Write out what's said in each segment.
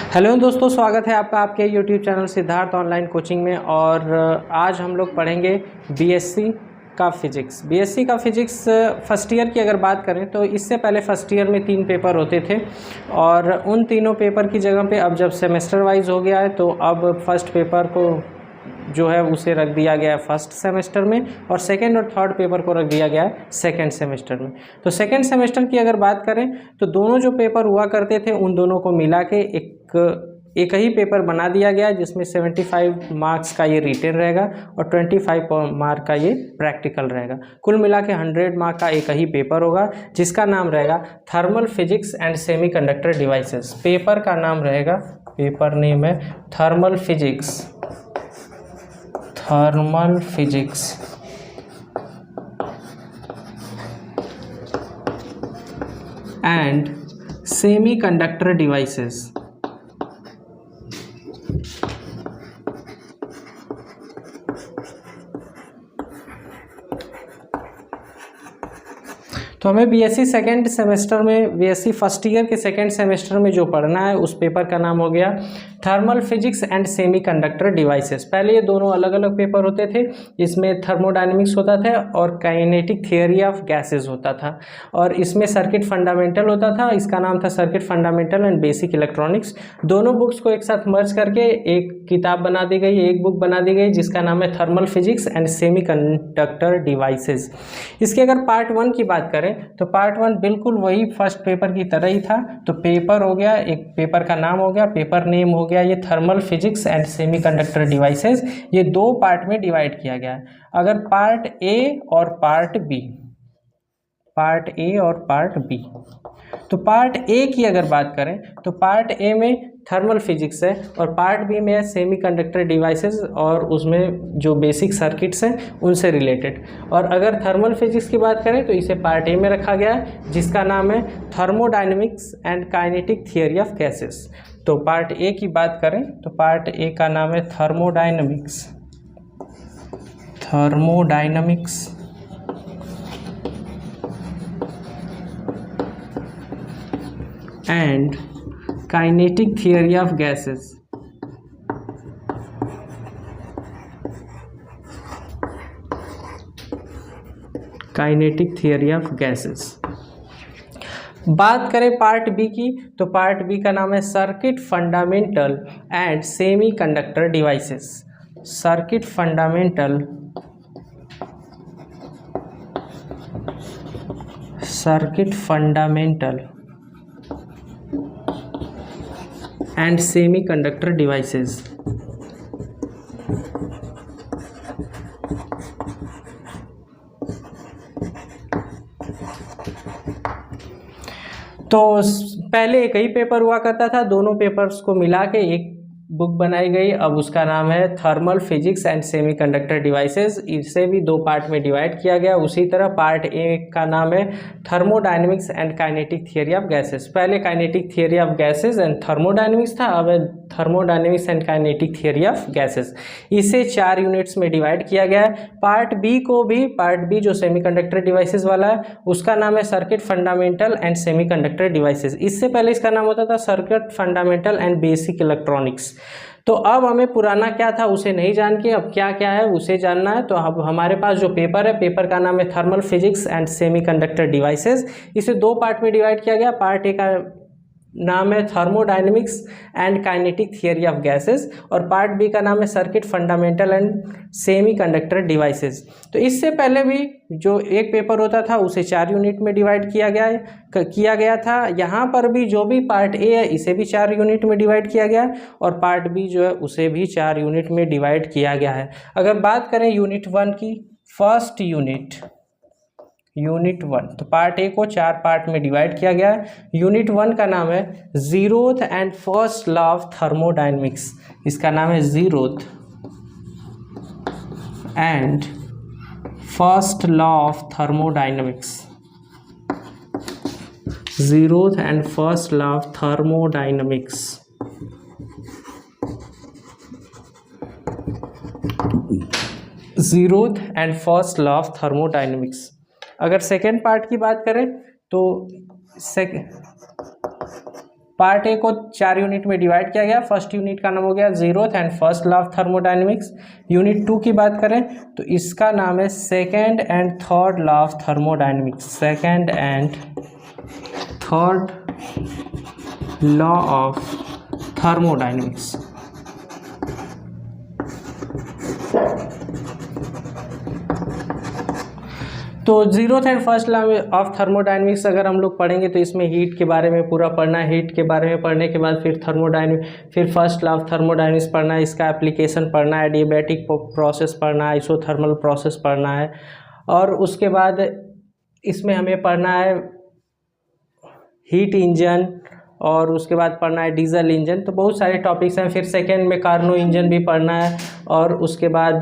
Hello दोस्तों, स्वागत है आपका आपके YouTube channel Siddharth online coaching में। और आज हम लोग पढ़ेंगे बीएससी का फिजिक्स। बीएससी का फिजिक्स फर्स्ट ईयर की अगर बात करें तो इससे पहले फर्स्ट ईयर में 3 पेपर होते थे और उन तीनों पेपर की जगह पे अब जब सेमेस्टर वाइज हो गया है तो अब फर्स्ट पेपर को जो है उसे रख दिया गया है फर्स्ट सेमेस्टर में और सेकंड और थर्ड पेपर को रख दिया गया है सेकंड सेमेस्टर में। तो सेकंड सेमेस्टर की अगर बात करें तो दोनों जो पेपर हुआ करते थे उन दोनों को मिला के एक ही पेपर बना दिया गया जिसमें 75 मार्क्स का ये रिटन रहेगा और 25 मार्क का ये प्रैक्टिकल रहेगा। कुल मिला के 100 मार्क का एक ही पेपर होगा जिसका नाम रहेगा thermal physics and semiconductor devices. Paper का नाम रहेगा, पेपर नेम है thermal physics and semiconductor devices. तो हमें बीएससी सेकेंड सेमेस्टर में, बीएससी फर्स्ट ईयर के सेकेंड सेमेस्टर में जो पढ़ना है उस पेपर का नाम हो गया thermal physics and semiconductor devices. पहले ये दोनों अलग अलग पेपर होते थे, इसमें थर्मोडायनेमिक्स होता था और काइनेटिक थियोरी ऑफ गैसेस होता था और इसमें सर्किट फंडामेंटल होता था, इसका नाम था circuit fundamental and basic electronics. दोनों बुक्स को एक साथ मर्ज करके एक किताब बना दी गई, एक बुक बना दी गई जिसका नाम है thermal physics and semiconductor devices. इसके अगर पार्ट 1 की बात करें तो पार्ट 1 बिल्कुल वही फर्स्ट पेपर की तरह ही था। तो पेपर हो गया, एक पेपर का नाम हो गया, पेपर नेम हो गया ये thermal physics and semiconductor devices. ये 2 पार्ट में डिवाइड किया गया है। अगर पार्ट ए और पार्ट बी, पार्ट ए और पार्ट बी, तो पार्ट ए की अगर बात करें तो पार्ट ए में थर्मल फिजिक्स है और पार्ट बी में है सेमीकंडक्टर डिवाइसेस और उसमें जो बेसिक सर्किट्स हैं उनसे रिलेटेड। और अगर थर्मल फिजिक्स की बात करें तो इसे पार्ट ए में रखा गया है जिसका नाम है thermodynamics and kinetic theory of gases. तो पार्ट ए की बात करें तो पार्ट ए का नाम है thermodynamics and kinetic theory of gases. Kinetic theory of gases. बात करें पार्ट बी की तो पार्ट बी का नाम है circuit fundamental and semiconductor devices. Circuit fundamental and semiconductor devices. तो पहले एक ही पेपर हुआ करता था, दोनों पेपर्स को मिला के एक बुक बनाई गई, अब उसका नाम है thermal physics and semiconductor devices. इसे भी 2 पार्ट में डिवाइड किया गया। उसी तरह पार्ट ए का नाम है thermodynamics and kinetic theory of gases. पहले kinetic theory of gases and thermodynamics था, अब है thermodynamics and kinetic theory of gases. इसे 4 यूनिट्स में डिवाइड किया गया है। पार्ट बी को भी, पार्ट बी जो सेमीकंडक्टर डिवाइसेस वाला है उसका नाम है circuit fundamental and semiconductor devices. इससे पहले इसका नाम होता था circuit fundamental and basic electronics. तो अब हमें पुराना क्या था उसे नहीं जान के अब क्या क्या है उसे जानना है। तो अब हमारे पास जो पेपर है, पेपर का नाम है thermal physics and semiconductor devices. इसे 2 पार्ट में डिवाइड किया गया। पार्ट ए का नाम है thermodynamics and kinetic theory of gases और पार्ट बी का नाम है circuit fundamental and semiconductor devices. तो इससे पहले भी जो एक पेपर होता था उसे 4 यूनिट में डिवाइड किया गया था। यहाँ पर भी जो भी पार्ट ए है इसे भी 4 यूनिट में डिवाइड किया गया है और पार्ट बी जो है उसे भी 4 यूनिट में डिवाइड किया गया है। अगर बात करें यूनिट 1 की, फर्स्ट यूनिट 1, तो पार्ट ए को 4 पार्ट में डिवाइड किया गया है। यूनिट 1 का नाम है zeroth and first law of thermodynamics. इसका नाम है zeroth and first law of thermodynamics. Zeroth and first law of thermodynamics. Zeroth and first law of thermodynamics. अगर सेकेंड पार्ट की बात करें तो पार्ट ए को 4 यूनिट में डिवाइड किया गया। फर्स्ट यूनिट का नाम हो गया zeroth and first law of thermodynamics. Unit 2 की बात करें तो इसका नाम है second and third law of thermodynamics. Second and third law of thermodynamics. तो zeroth and first law of thermodynamics अगर हम लोग पढ़ेंगे तो इसमें हीट के बारे में पूरा पढ़ना है। हीट के बारे में पढ़ने के बाद फिर फिर फर्स्ट लॉ ऑफ थर्मोडायनेमिक्स पढ़ना है, इसका एप्लीकेशन पढ़ना है, एडियाबैटिक प्रोसेस पढ़ना है, आइसोथर्मल प्रोसेस पढ़ना है, और उसके बाद इसमें हमें पढ़ना है हीट इंजन, और उसके बाद पढ़ना है डीजल इंजन। तो बहुत सारे टॉपिक्स हैं। फिर सेकेंड में कार्नो इंजन भी पढ़ना है, और उसके बाद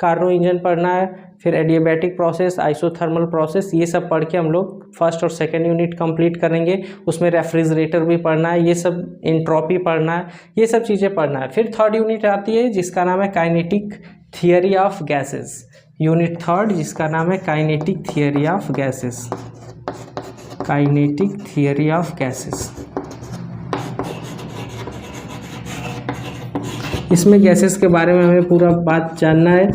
कार्नो इंजन पढ़ना है, फिर एडियाबैटिक प्रोसेस, आइसोथर्मल प्रोसेस, ये सब पढ़ के हम लोग फर्स्ट और सेकेंड यूनिट कंप्लीट करेंगे। उसमें रेफ्रिजरेटर भी पढ़ना है, ये सब एंट्रोपी पढ़ना है, ये सब चीज़ें पढ़ना है। फिर थर्ड यूनिट आती है जिसका नाम है kinetic theory of gases. Unit third जिसका नाम है kinetic theory of gases. Kinetic theory of gases. इसमें गैसेस के बारे में हमें पूरा बात जानना है,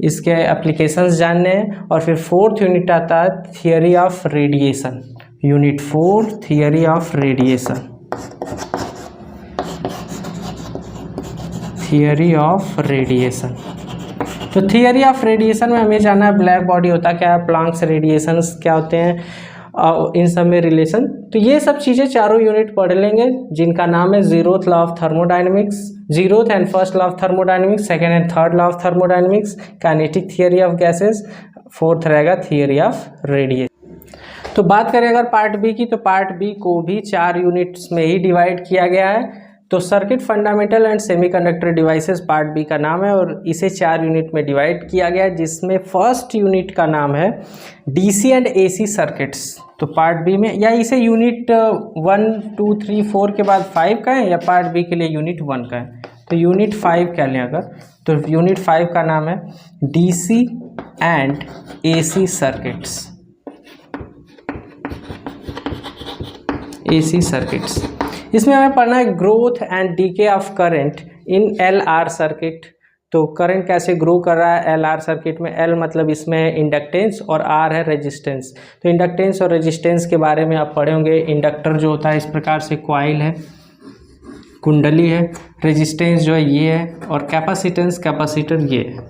इसके एप्लीकेशंस जानने हैं। और फिर फोर्थ यूनिट आता है theory of radiation. Unit 4 theory of radiation. Theory of radiation. तो थियरी ऑफ रेडिएशन में हमें जानना है ब्लैक बॉडी होता क्या है, प्लांक्स रेडिएशंस क्या होते हैं, इन सब में रिलेशन। तो ये सब चीज़ें चारों यूनिट पढ़ लेंगे जिनका नाम है zeroth law of thermodynamics, zeroth and first law of thermodynamics, second and third law of thermodynamics, kinetic theory of gases, fourth रहेगा थियरी ऑफ रेडिएशन। तो बात करें अगर पार्ट बी की, तो पार्ट बी को भी 4 यूनिट्स में ही डिवाइड किया गया है। तो circuit fundamental and semiconductor devices part B का नाम है, और इसे 4 यूनिट में डिवाइड किया गया है, जिसमें फर्स्ट यूनिट का नाम है डीसी एंड एसी सर्किट्स। तो पार्ट बी में, या इसे यूनिट 1 2 3 4 के बाद 5 का है, या पार्ट बी के लिए यूनिट 1 का है, तो यूनिट 5 कह लें अगर, तो यूनिट 5 का नाम है DC and AC circuits. AC circuits, इसमें हमें पढ़ना है growth and DK of current in LR circuit. तो करंट कैसे ग्रो कर रहा है एलआर सर्किट में। एल मतलब इसमें इंडक्टेंस और आर है रेजिस्टेंस। तो इंडक्टेंस और रेजिस्टेंस के बारे में आप पढ़े होंगे। इंडक्टर जो होता है इस प्रकार से कॉइल है, कुंडली है, रेजिस्टेंस जो है ये है, और कैपेसिटेंस कैपेसिटर ये है।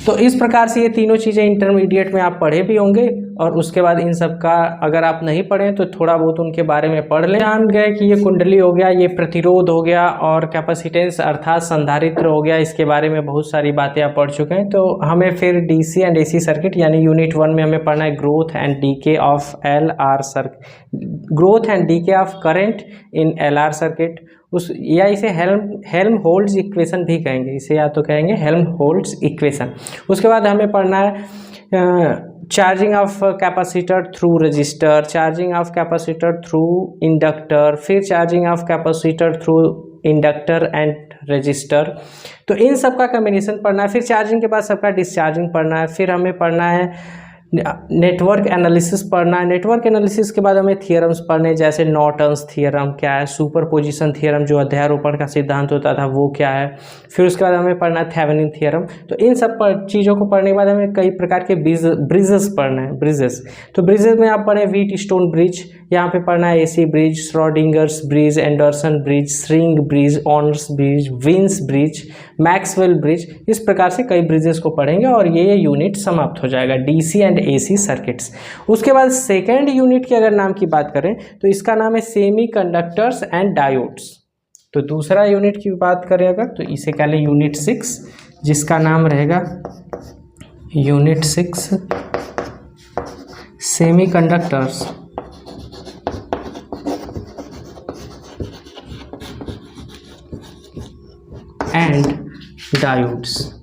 तो इस प्रकार से ये तीनों चीज़ें इंटरमीडिएट में आप पढ़े भी होंगे, और उसके बाद इन सब का अगर आप नहीं पढ़ें तो थोड़ा बहुत उनके बारे में पढ़ लें। जान गए कि ये कुंडली हो गया, ये प्रतिरोध हो गया, और कैपेसिटेंस अर्थात संधारित्र हो गया, इसके बारे में बहुत सारी बातें आप पढ़ चुके हैं। तो हमें फिर डीसी एंड एसी सर्किट यानी यूनिट 1 में हमें पढ़ना है growth and DK of L R circuit, growth and DK of current in L R circuit. उस या इसे हेल्महोल्ट्ज़ इक्वेशन भी कहेंगे, इसे या तो कहेंगे हेल्महोल्ट्ज़ इक्वेशन। उसके बाद हमें पढ़ना है charging of capacitor through resistor, charging of capacitor through inductor, फिर charging of capacitor through inductor and resistor. तो इन सब का कम्बिनेशन पढ़ना है। फिर चार्जिंग के बाद सबका डिस्चार्जिंग पढ़ना है। फिर हमें पढ़ना है नेटवर्क एनालिसिस पढ़ना है। नेटवर्क एनालिसिस के बाद हमें थियरम्स पढ़ने, जैसे नॉर्टन्स थ्योरम क्या है, सुपरपोजिशन थ्योरम जो अध्यारोपण का सिद्धांत होता था वो क्या है। फिर उसके बाद हमें पढ़ना है थेवेनिन थ्योरम। तो इन सब चीज़ों को पढ़ने के बाद हमें कई प्रकार के ब्रिजेस पढ़ना है। ब्रिजेस, तो ब्रिजेस में आप पढ़ें व्हीट स्टोन ब्रिज, यहाँ पे पढ़ना है AC bridge, Schrodinger's bridge, Anderson bridge, string bridge, honours bridge, Wien's bridge, Maxwell bridge. इस प्रकार से कई ब्रिजेस को पढ़ेंगे और ये यूनिट समाप्त हो जाएगा डीसी एंड एसी सर्किट्स। उसके बाद सेकेंड यूनिट की अगर नाम की बात करें तो इसका नाम है सेमी कंडक्टर्स एंड डायोड्स। तो दूसरा यूनिट की बात करें अगर तो इसे कह लें यूनिट 6, जिसका नाम रहेगा unit 6 semi conductors and diodes.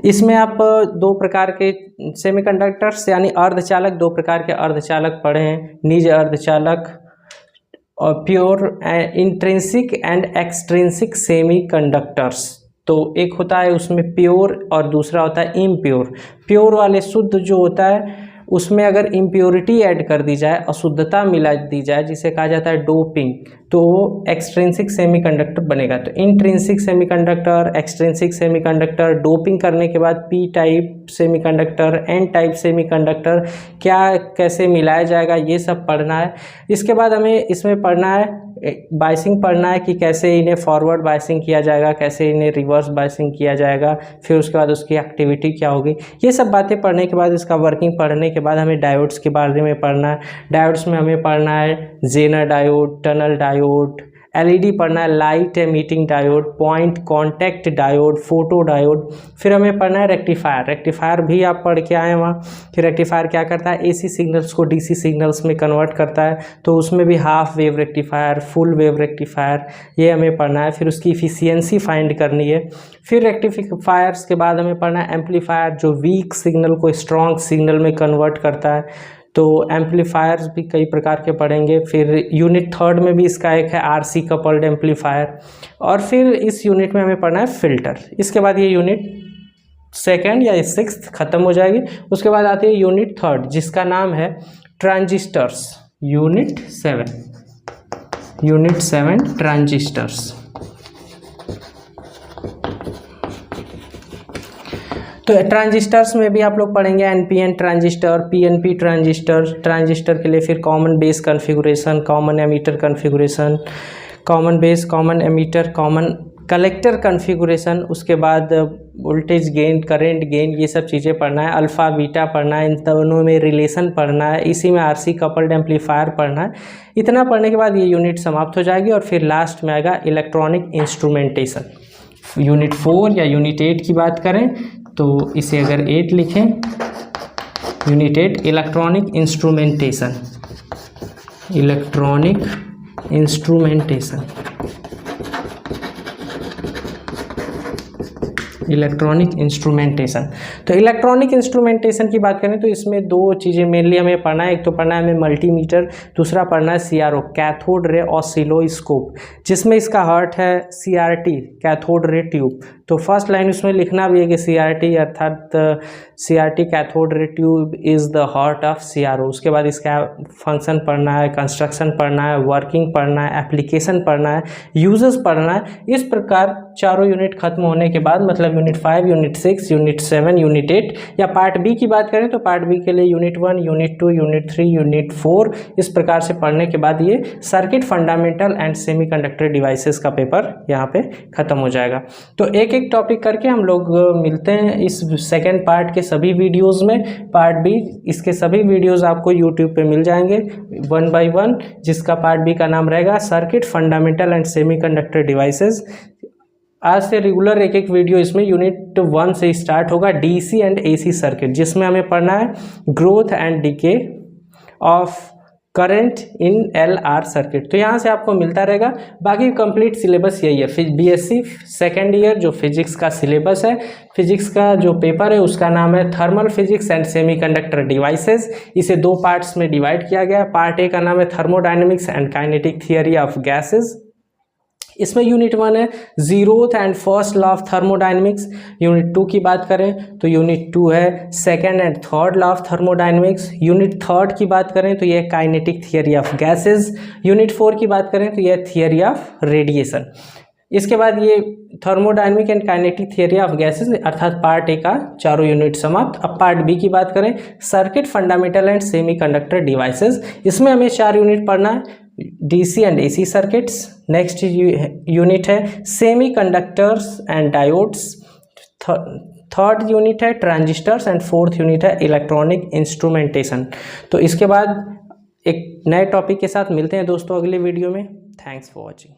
इसमें आप दो प्रकार के सेमीकंडक्टर्स यानी अर्धचालक, दो प्रकार के अर्धचालक पढ़े हैं, निज अर्धचालक और pure intrinsic and extrinsic semiconductors. तो एक होता है उसमें प्योर और दूसरा होता है इम्प्योर। प्योर वाले शुद्ध जो होता है उसमें अगर इम्प्योरिटी ऐड कर दी जाए, अशुद्धता मिला दी जाए, जिसे कहा जाता है डोपिंग, तो वो एक्सट्रिंसिक सेमीकंडक्टर बनेगा। तो intrinsic semiconductor, extrinsic semiconductor, doping करने के बाद P type semiconductor, N type semiconductor क्या कैसे मिलाया जाएगा, ये सब पढ़ना है। इसके बाद हमें इसमें पढ़ना है बाइसिंग पढ़ना है कि कैसे इन्हें फॉरवर्ड बाइसिंग किया जाएगा, कैसे इन्हें रिवर्स बाइसिंग किया जाएगा, फिर उसके बाद उसकी एक्टिविटी क्या होगी। ये सब बातें पढ़ने के बाद, इसका वर्किंग पढ़ने के बाद हमें डायोड्स के बारे में पढ़ना है। डायोड्स में हमें पढ़ना है zener diode, tunnel diode, LED पढ़ना है, light emitting diode, point contact diode, photo diode. फिर हमें पढ़ना है रेक्टिफायर। रेक्टिफायर भी आप पढ़ के आए वहाँ कि रेक्टिफायर क्या करता है, एसी सिग्नल्स को डीसी सिग्नल्स में कन्वर्ट करता है, तो उसमें भी half wave rectifier, full wave rectifier, ये हमें पढ़ना है। फिर उसकी इफिशियंसी फाइंड करनी है। फिर रेक्टिफायर्स के बाद हमें पढ़ना है एम्पलीफायर, जो वीक सिग्नल को स्ट्रॉन्ग सिग्नल में कन्वर्ट करता है। तो एम्पलीफायर्स भी कई प्रकार के पढ़ेंगे। फिर यूनिट थर्ड में भी इसका एक है आरसी कपल्ड एम्पलीफायर। और फिर इस यूनिट में हमें पढ़ना है फिल्टर। इसके बाद ये यूनिट सेकंड या सिक्स्थ खत्म हो जाएगी। उसके बाद आती है यूनिट थर्ड, जिसका नाम है ट्रांजिस्टर्स। Unit 7 transistors. तो ट्रांजिस्टर्स में भी आप लोग पढ़ेंगे NPN transistor, PNP transistor, transistor के लिए फिर common base configuration, common ammeter configuration, common base, common ammeter, common collector configuration. उसके बाद वोल्टेज गेन, करंट गेन, ये सब चीज़ें पढ़ना है। अल्फ़ा बीटा पढ़ना है, इन दोनों में रिलेशन पढ़ना है, इसी में आरसी कपल्ड एम्पलीफायर पढ़ना है। इतना पढ़ने के बाद ये यूनिट समाप्त हो जाएगी और फिर लास्ट में आएगा इलेक्ट्रॉनिक इंस्ट्रूमेंटेशन। यूनिट 4 या यूनिट 8 की बात करें तो इसे अगर 8 लिखें, unit 8 electronic instrumentation. Electronic instrumentation, electronic instrumentation. तो इलेक्ट्रॉनिक इंस्ट्रूमेंटेशन की बात करें तो इसमें दो चीज़ें मेनली हमें पढ़ना है। एक तो पढ़ना है हमें मल्टीमीटर, दूसरा पढ़ना है सीआरओ, कैथोड रे ऑसिलोस्कोप, जिसमें इसका हार्ट है सीआरटी, कैथोड रे ट्यूब। तो फर्स्ट लाइन उसमें लिखना भी है कि सीआरटी अर्थात CRT cathode ray tube is the heart of CRO. उसके बाद इसका फंक्शन पढ़ना है, कंस्ट्रक्शन पढ़ना है, वर्किंग पढ़ना है, एप्लीकेशन पढ़ना है, यूजेस पढ़ना है। इस प्रकार चारों यूनिट खत्म होने के बाद, मतलब यूनिट 5, यूनिट 6, यूनिट 7, यूनिट 8, या पार्ट बी की बात करें तो पार्ट बी के लिए यूनिट 1, यूनिट 2, यूनिट 3, यूनिट 4, इस प्रकार से पढ़ने के बाद ये circuit fundamental and semiconductor devices का पेपर यहाँ पे खत्म हो जाएगा। तो एक एक टॉपिक करके हम लोग मिलते हैं इस सेकेंड पार्ट के सभी वीडियोज़ में। पार्ट बी, इसके सभी वीडियोज़ आपको यूट्यूब पे मिल जाएंगे 1 by 1, जिसका पार्ट बी का नाम रहेगा circuit fundamental and semiconductor devices. आज से रेगुलर एक एक वीडियो इसमें यूनिट 1 से स्टार्ट होगा, डीसी एंड एसी सर्किट, जिसमें हमें पढ़ना है growth and decay of current in LR circuit. तो यहाँ से आपको मिलता रहेगा। बाकी कंप्लीट सिलेबस यही है। बीएससी सेकेंड ईयर जो फिजिक्स का सिलेबस है, फिजिक्स का जो पेपर है उसका नाम है thermal physics and semiconductor devices. इसे दो पार्ट्स में डिवाइड किया गया। पार्ट ए का नाम है thermodynamics and kinetic theory of gases. इसमें यूनिट 1 है zeroth and first law of thermodynamics. Unit 2 की बात करें तो यूनिट 2 है second and third law of thermodynamics. Unit 3 की बात करें तो यह kinetic theory of gases. Unit 4 की बात करें तो यह थियरी ऑफ रेडिएशन। इसके बाद ये thermodynamic and kinetic theory of gases अर्थात पार्ट ए का चारों यूनिट समाप्त। अब पार्ट बी की बात करें, circuit fundamental and semiconductor devices. इसमें हमें 4 यूनिट पढ़ना है, DC and AC circuits. Next unit है semiconductors and diodes. Third unit है ट्रांजिस्टर्स एंड फोर्थ यूनिट है इलेक्ट्रॉनिक इंस्ट्रूमेंटेशन। तो इसके बाद एक नए टॉपिक के साथ मिलते हैं दोस्तों अगले वीडियो में। Thanks for watching.